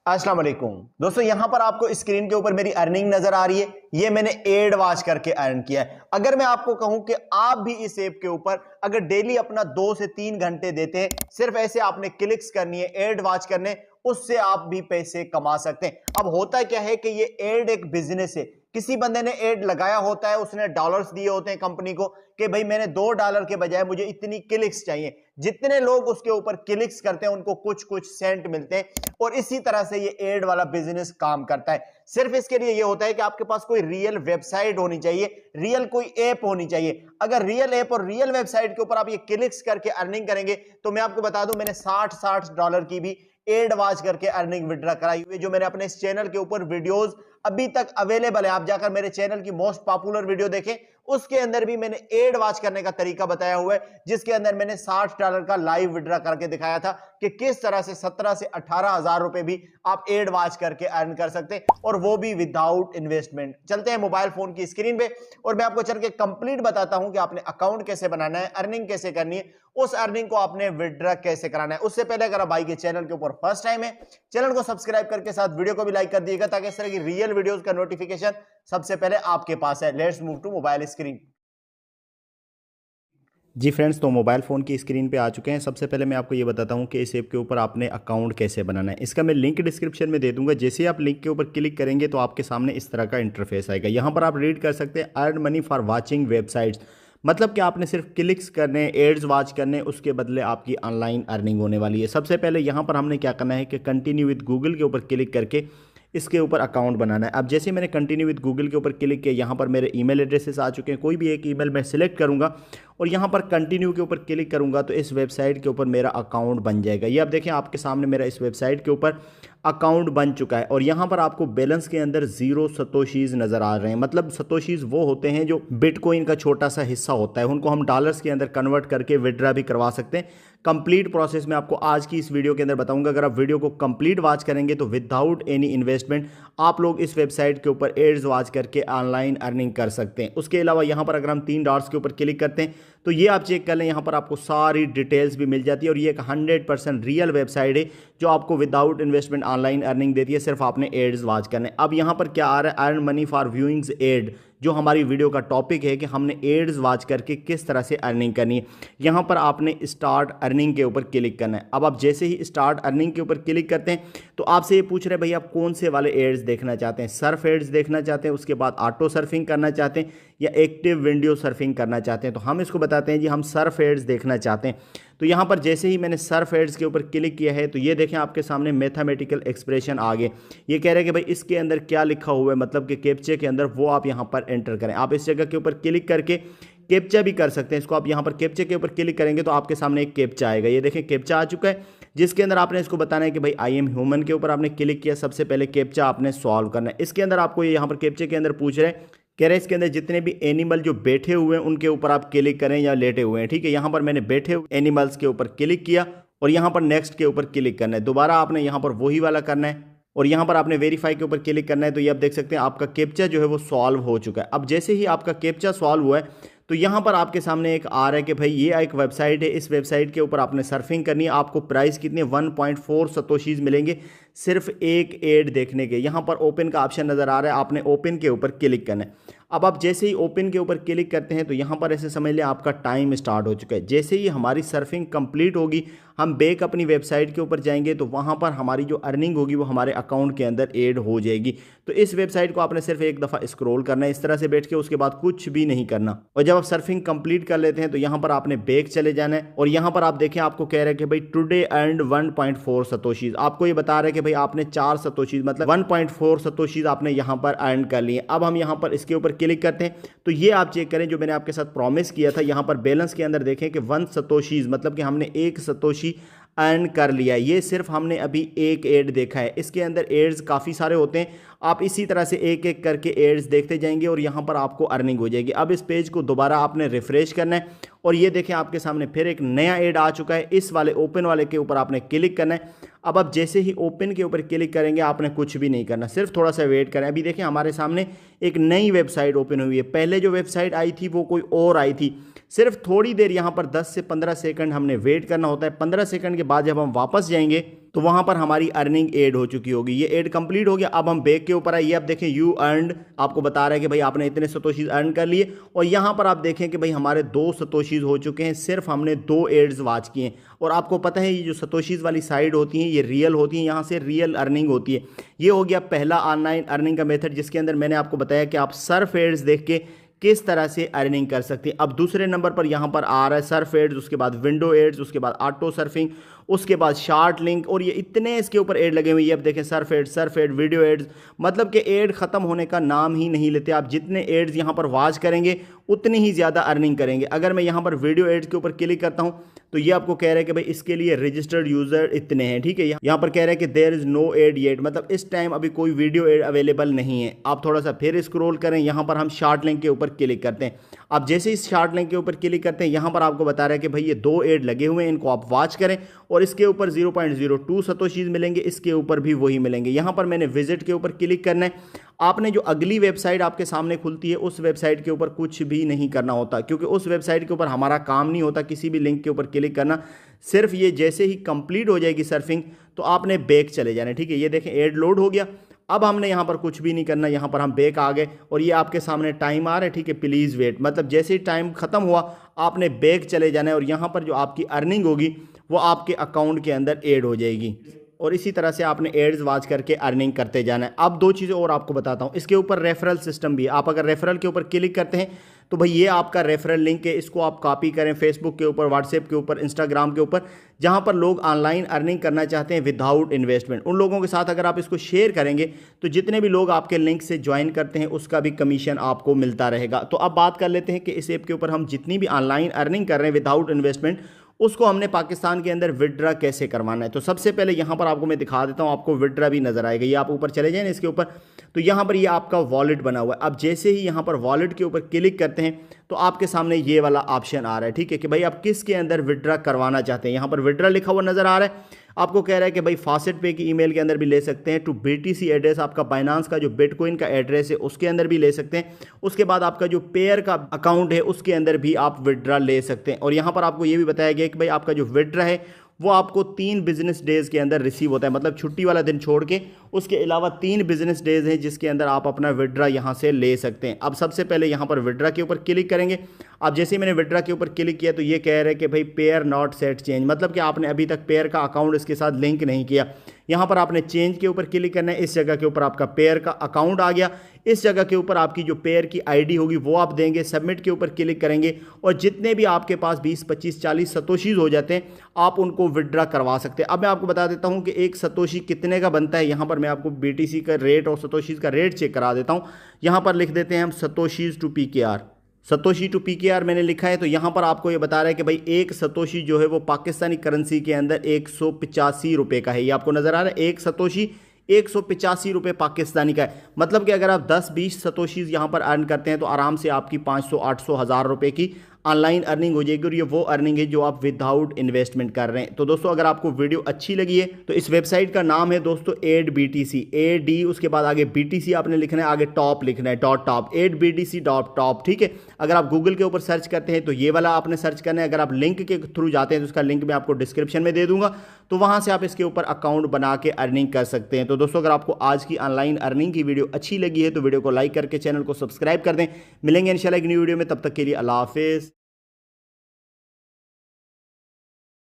अस्सलाम वालेकुम दोस्तों, यहां पर आपको स्क्रीन के ऊपर मेरी अर्निंग नजर आ रही है। ये मैंने एड वॉच करके अर्न किया है। अगर मैं आपको कहूं कि आप भी इस ऐप के ऊपर अगर डेली अपना 2 से 3 घंटे देते हैं, सिर्फ ऐसे आपने क्लिक्स करनी है, एड वॉच करने, उससे आप भी पैसे कमा सकते हैं। अब होता क्या है कि ये एड एक बिजनेस है। किसी बंदे ने एड लगाया होता है, उसने डॉलर्स दिए होते हैं कंपनी को कि भाई मैंने $2 के बजाय मुझे इतनी क्लिक्स चाहिए। जितने लोग उसके ऊपर क्लिक्स करते हैं उनको कुछ कुछ सेंट मिलते हैं और इसी तरह से ये एड वाला बिजनेस काम करता है। सिर्फ इसके लिए ये होता है कि आपके पास कोई रियल वेबसाइट होनी चाहिए, रियल कोई ऐप होनी चाहिए। अगर रियल ऐप और रियल वेबसाइट के ऊपर आप ये क्लिक्स करके अर्निंग करेंगे तो मैं आपको बता दूं, मैंने $60 की भी एड वॉच करके अर्निंग विड्रॉ कराई हुई, जो मैंने अपने इस चैनल के ऊपर वीडियोस अभी तक अवेलेबल है। आप जाकर मेरे चैनल की मोस्ट पॉपुलर वीडियो देखें, उसके अंदर भी मैंने एड वॉच करने का तरीका बताया हुआ है, जिसके अंदर मैंने $60 का लाइव विड्रॉ करके दिखाया था कि किस तरह से 17 से 18 हजार रुपए भी आप एड वॉच करके अर्न कर सकते हैं, और वो भी विदाउट इन्वेस्टमेंट। चलते हैं मोबाइल फोन की स्क्रीन पे और मैं आपको चल के कंप्लीट बताता हूं कि आपने अकाउंट कैसे बनाना है, अर्निंग कैसे करनी है, उस अर्निंग को आपने विड्रॉ कैसे कराना है। उससे पहले अगर आप भाई के चैनल के ऊपर फर्स्ट टाइम है, चैनल को सब्सक्राइब करके साथ वीडियो को भी लाइक कर दिएगा ताकि इस तरह की रियल वीडियोस का नोटिफिकेशन सबसे पहले आपके पास है। Let's move to mobile screen. जी फ्रेंड्स, तो मोबाइल फ़ोन की स्क्रीन पे आ चुके हैं। सबसे पहले मैं आपको ये बताता हूँ कि इस ऐप के ऊपर आपने अकाउंट कैसे बनाना है। इसका मैं लिंक डिस्क्रिप्शन में दे दूंगा। जैसे ही आप लिंक के ऊपर क्लिक करेंगे तो आपके सामने इस तरह का इंटरफेस आएगा। यहाँ पर आप रीड कर सकते हैं earn money for watching websites. मतलब कि आपने सिर्फ क्लिक्स करने, एड्स वॉच करने, उसके बदले आपकी ऑनलाइन अर्निंग होने वाली है। सबसे पहले यहाँ पर हमने क्या करना है कि कंटिन्यू विद गूगल के ऊपर क्लिक करके इसके ऊपर अकाउंट बनाना है। अब जैसे मैंने कंटिन्यू विद गूगल के ऊपर क्लिक किया, यहाँ पर मेरे ईमेल एड्रेसेस आ चुके हैं। कोई भी एक ईमेल मैं सिलेक्ट करूँगा और यहाँ पर कंटिन्यू के ऊपर क्लिक करूँगा तो इस वेबसाइट के ऊपर मेरा अकाउंट बन जाएगा। ये आप देखें, आपके सामने मेरा इस वेबसाइट के ऊपर अकाउंट बन चुका है और यहाँ पर आपको बैलेंस के अंदर 0 सतोशीज़ नज़र आ रहे हैं। मतलब सतोशीज़ वो होते हैं जो बिटकॉइन का छोटा सा हिस्सा होता है, उनको हम डॉलर्स के अंदर कन्वर्ट करके विड्रॉ भी करवा सकते हैं। कंप्लीट प्रोसेस मैं आपको आज की इस वीडियो के अंदर बताऊंगा। अगर आप वीडियो को कंप्लीट वॉच करेंगे तो विदाउट एनी इन्वेस्टमेंट आप लोग इस वेबसाइट के ऊपर एड्स वॉच करके ऑनलाइन अर्निंग कर सकते हैं। उसके अलावा यहाँ पर अगर हम 3 डॉट्स के ऊपर क्लिक करते हैं तो ये आप चेक कर लें, यहाँ पर आपको सारी डिटेल्स भी मिल जाती है और ये एक 100% रियल वेबसाइट है जो आपको विदाउट इन्वेस्टमेंट ऑनलाइन अर्निंग देती है। सिर्फ आपने एड्स वॉच करने। अब यहाँ पर क्या आ रहा है, अर्न मनी फॉर व्यूइंग्स एड, जो हमारी वीडियो का टॉपिक है कि हमने एड्स वॉच करके किस तरह से अर्निंग करनी है। यहाँ पर आपने स्टार्ट अर्निंग के ऊपर क्लिक करना है। अब आप जैसे ही स्टार्ट अर्निंग के ऊपर क्लिक करते हैं तो आपसे ये पूछ रहे हैं भाई आप कौन से वाले एड्स देखना चाहते हैं। सर्फ एड्स देखना चाहते हैं, उसके बाद ऑटो सर्फिंग करना चाहते हैं या एक्टिव विंडो सर्फिंग करना चाहते हैं। तो हम इसको बताते हैं जी हम सर्फ एड्स देखना चाहते हैं। तो यहाँ पर जैसे ही मैंने सर्फ एड्स के ऊपर क्लिक किया है तो ये देखें आपके सामने मैथमेटिकल एक्सप्रेशन आ गए। ये कह रहे हैं कि भाई इसके अंदर क्या लिखा हुआ है, मतलब कि कैप्चा के अंदर, वो आप यहाँ पर एंटर करें। आप इस जगह के ऊपर क्लिक करके कैप्चा भी कर सकते हैं। इसको आप यहाँ पर कैप्चा के ऊपर क्लिक करेंगे तो आपके सामने एक कैप्चा आएगा। ये देखें कैप्चा आ चुका है, जिसके अंदर आपने इसको बताना है कि भाई आई एम ह्यूमन के ऊपर आपने क्लिक किया। सबसे पहले कैप्चा आपने सॉल्व करना है। इसके अंदर आपको यहाँ पर कैप्चा के अंदर पूछ रहे हैं, कह रहे हैं इसके अंदर जितने भी एनिमल जो बैठे हुए हैं उनके ऊपर आप क्लिक करें या लेटे हुए हैं। ठीक है, यहाँ पर मैंने बैठे हुए एनिमल्स के ऊपर क्लिक किया और यहाँ पर नेक्स्ट के ऊपर क्लिक करना है। दोबारा आपने यहाँ पर वही वाला करना है और यहाँ पर आपने वेरीफाई के ऊपर क्लिक करना है। तो ये आप देख सकते हैं आपका कैप्चा जो है वो सॉल्व हो चुका है। अब जैसे ही आपका कैप्चा सॉल्व हुआ है तो यहाँ पर आपके सामने एक आ रहा है कि भाई ये एक वेबसाइट है, इस वेबसाइट के ऊपर आपने सर्फिंग करनी है। आपको प्राइस कितने 1.4 सतोशीज़ मिलेंगे सिर्फ एक एड देखने के। यहाँ पर ओपन का ऑप्शन नज़र आ रहा है, आपने ओपन के ऊपर क्लिक करना है। अब आप जैसे ही ओपन के ऊपर क्लिक करते हैं तो यहाँ पर ऐसे समझ लें आपका टाइम स्टार्ट हो चुका है। जैसे ही हमारी सर्फिंग कंप्लीट होगी, हम बैक अपनी वेबसाइट के ऊपर जाएंगे तो वहाँ पर हमारी जो अर्निंग होगी वो हमारे अकाउंट के अंदर ऐड हो जाएगी। तो इस वेबसाइट को आपने सिर्फ एक दफ़ा स्क्रॉल करना है इस तरह से बैठ के, उसके बाद कुछ भी नहीं करना। और जब आप सर्फिंग कंप्लीट कर लेते हैं तो यहाँ पर आपने बैक चले जाना है और यहाँ पर आप देखें आपको कह रहा है कि भाई टुडे अर्नड 1.4 सतोशीज़। आपको ये बता रहा है कि भाई आपने 4 सतोशीज़ मतलब 1.4 सतोशीज़ आपने यहाँ पर अर्न कर लिए। अब हम यहाँ पर इसके ऊपर क्लिक करते हैं तो ये आप चेक करें जो मैंने आपके साथ प्रॉमिस किया था। यहाँ पर बैलेंस के अंदर देखें कि 1 सतोशीज़ मतलब कि हमने 1 सतोशी अर्न कर लिया। ये सिर्फ हमने अभी एक एड देखा है। इसके अंदर एड्स काफ़ी सारे होते हैं, आप इसी तरह से एक एक करके एड्स देखते जाएंगे और यहाँ पर आपको अर्निंग हो जाएगी। अब इस पेज को दोबारा आपने रिफ्रेश करना है और ये देखें आपके सामने फिर एक नया एड आ चुका है। इस वाले ओपन वाले के ऊपर आपने क्लिक करना है। अब आप जैसे ही ओपन के ऊपर क्लिक करेंगे आपने कुछ भी नहीं करना, सिर्फ थोड़ा सा वेट करें। अभी देखें हमारे सामने एक नई वेबसाइट ओपन हुई है। पहले जो वेबसाइट आई थी वो कोई और आई थी, सिर्फ थोड़ी देर यहाँ पर 10 से 15 सेकंड हमने वेट करना होता है। 15 सेकंड के बाद जब हम वापस जाएंगे तो वहाँ पर हमारी अर्निंग एड हो चुकी होगी। ये एड कंप्लीट हो गया। अब हम बैक के ऊपर आइए, आप देखें यू अर्नड आपको बता रहा है कि भाई आपने इतने सतोशीज अर्न कर लिए, और यहाँ पर आप देखें कि भाई हमारे 2 सतोशीज हो चुके हैं, सिर्फ हमने 2 एड्स वॉच किए हैं। और आपको पता है ये जो सतोशीज वाली साइड होती हैं ये रियल होती हैं, यहाँ से रियल अर्निंग होती है। ये हो गया पहला ऑनलाइन अर्निंग का मेथड, जिसके अंदर मैंने आपको बताया कि आप सर्फ एड्स देख के किस तरह से अर्निंग कर सकते हैं। अब दूसरे नंबर पर यहाँ पर आ रहा है सर्फ एड्स, उसके बाद विंडो एड्स, उसके बाद ऑटो सर्फिंग, उसके बाद शार्ट लिंक, और ये इतने इसके ऊपर एड लगे हुए हैं। अब देखें सर्फ एड, वीडियो एड्स, मतलब कि एड ख़त्म होने का नाम ही नहीं लेते। आप जितने एड्स यहाँ पर वॉच करेंगे उतनी ही ज़्यादा अर्निंग करेंगे। अगर मैं यहाँ पर वीडियो एड्स के ऊपर क्लिक करता हूँ तो ये आपको कह रहा है कि भाई इसके लिए रजिस्टर्ड यूज़र इतने हैं, ठीक है। यहाँ पर कह रहा है कि there is no ad yet, मतलब इस टाइम अभी कोई वीडियो एड अवेलेबल नहीं है। आप थोड़ा सा फिर स्क्रॉल करें, यहाँ पर हम शार्ट लिंक के ऊपर क्लिक करते हैं। आप जैसे इस शार्ट लिंक के ऊपर क्लिक करते हैं, यहाँ पर आपको बता रहा है कि भाई ये 2 एड लगे हुए हैं, इनको आप वॉच करें, और इसके ऊपर 0.02 सतोशीज मिलेंगे, इसके ऊपर भी वही मिलेंगे। यहाँ पर मैंने विजिट के ऊपर क्लिक करना है। आपने जो अगली वेबसाइट आपके सामने खुलती है उस वेबसाइट के ऊपर कुछ भी नहीं करना होता, क्योंकि उस वेबसाइट के ऊपर हमारा काम नहीं होता किसी भी लिंक के ऊपर क्लिक करना। सिर्फ ये जैसे ही कंप्लीट हो जाएगी सर्फिंग तो आपने बैक चले जाना, ठीक है। ये देखें एड लोड हो गया। अब हमने यहाँ पर कुछ भी नहीं करना, यहाँ पर हम बैक आ गए और ये आपके सामने टाइम आ रहा है, ठीक है, प्लीज़ वेट, मतलब जैसे ही टाइम ख़त्म हुआ आपने बैक चले जाना है और यहाँ पर जो आपकी अर्निंग होगी वो आपके अकाउंट के अंदर ऐड हो जाएगी। और इसी तरह से आपने एड्स वॉच करके अर्निंग करते जाना है। अब 2 चीज़ें और आपको बताता हूँ, इसके ऊपर रेफरल सिस्टम भी है। आप अगर रेफरल के ऊपर क्लिक करते हैं तो भाई ये आपका रेफरल लिंक है, इसको आप कॉपी करें फेसबुक के ऊपर, व्हाट्सएप के ऊपर, इंस्टाग्राम के ऊपर, जहाँ पर लोग ऑनलाइन अर्निंग करना चाहते हैं विदाउट इन्वेस्टमेंट। उन लोगों के साथ अगर आप इसको शेयर करेंगे तो जितने भी लोग आपके लिंक से ज्वाइन करते हैं उसका भी कमीशन आपको मिलता रहेगा। तो अब बात कर लेते हैं कि इस ऐप के ऊपर हम जितनी भी ऑनलाइन अर्निंग कर रहे हैं विदाउट इन्वेस्टमेंट उसको हमने पाकिस्तान के अंदर विड्रा कैसे करवाना है। तो सबसे पहले यहाँ पर आपको मैं दिखा देता हूँ, आपको विड्रा भी नजर आएगा। ये आप ऊपर चले जाएं इसके ऊपर, तो यहाँ पर ये आपका वॉलेट बना हुआ है। अब जैसे ही यहाँ पर वॉलेट के ऊपर क्लिक करते हैं तो आपके सामने ये वाला ऑप्शन आ रहा है, ठीक है, कि भाई आप किसके अंदर विड्रा करवाना चाहते हैं। यहाँ पर विड्रा लिखा हुआ नजर आ रहा है। आपको कह रहा है कि भाई फासेट पे की ईमेल के अंदर भी ले सकते हैं, टू BTC एड्रेस, आपका बाइनांस का जो बिटकॉइन का एड्रेस है उसके अंदर भी ले सकते हैं। उसके बाद आपका जो पेयर का अकाउंट है उसके अंदर भी आप विड्रा ले सकते हैं। और यहाँ पर आपको ये भी बताया गया कि भाई आपका जो विड्रा है वो आपको 3 बिजनेस डेज के अंदर रिसीव होता है, मतलब छुट्टी वाला दिन छोड़ के उसके अलावा 3 बिजनेस डेज हैं जिसके अंदर आप अपना विड्रा यहाँ से ले सकते हैं। अब सबसे पहले यहाँ पर विड्रा के ऊपर क्लिक करेंगे। अब जैसे ही मैंने विड्रा के ऊपर क्लिक किया तो ये कह रहे हैं कि भाई पेयर नॉट सेट चेंज, मतलब कि आपने अभी तक पेयर का अकाउंट इसके साथ लिंक नहीं किया। यहाँ पर आपने चेंज के ऊपर क्लिक करना है। इस जगह के ऊपर आपका पेयर का अकाउंट आ गया। इस जगह के ऊपर आपकी जो पेयर की ID होगी वो आप देंगे। सबमिट के ऊपर क्लिक करेंगे और जितने भी आपके पास 20, 25, 40 सतोशीज हो जाते हैं आप उनको विड्रा करवा सकते हैं। अब मैं आपको बता देता हूँ कि एक सतोशी कितने का बनता है। यहाँ पर मैं आपको BTC का रेट और सतोशीज का रेट चेक करा देता हूँ। यहाँ पर लिख देते हैं हम satoshis to PKR, satoshi to PKR मैंने लिखा है। तो यहाँ पर आपको ये बता रहा है कि भाई एक सतोशी जो है वो पाकिस्तानी करेंसी के अंदर 185 रुपये का है। ये आपको नज़र आ रहा है, एक सतोशी 185 रुपये पाकिस्तानी का है। मतलब कि अगर आप 10-20 सतोशीज यहाँ पर अर्न करते हैं तो आराम से आपकी 500, 800, 1000 रुपये की ऑनलाइन अर्निंग हो जाएगी। और ये वो अर्निंग है जो आप विदाउट इन्वेस्टमेंट कर रहे हैं। तो दोस्तों अगर आपको वीडियो अच्छी लगी है तो इस वेबसाइट का नाम है दोस्तों एड BTC, AD उसके बाद आगे BTC आपने लिखना है, आगे टॉप लिखना है, .top, AidBTC.top, ठीक है। अगर आप गूगल के ऊपर सर्च करते हैं तो ये वाला आपने सर्च करना है। अगर आप लिंक के थ्रू जाते हैं तो उसका लिंक मैं आपको डिस्क्रिप्शन में दे दूंगा, तो वहां से आप इसके ऊपर अकाउंट बना के अर्निंग कर सकते हैं। तो दोस्तों अगर आपको आज की ऑनलाइन अर्निंग की वीडियो अच्छी लगी है तो वीडियो को लाइक करके चैनल को सब्सक्राइब कर दें। मिलेंगे इंशाल्लाह एक न्यू वीडियो में, तब तक के लिए अल्लाह हाफिज़।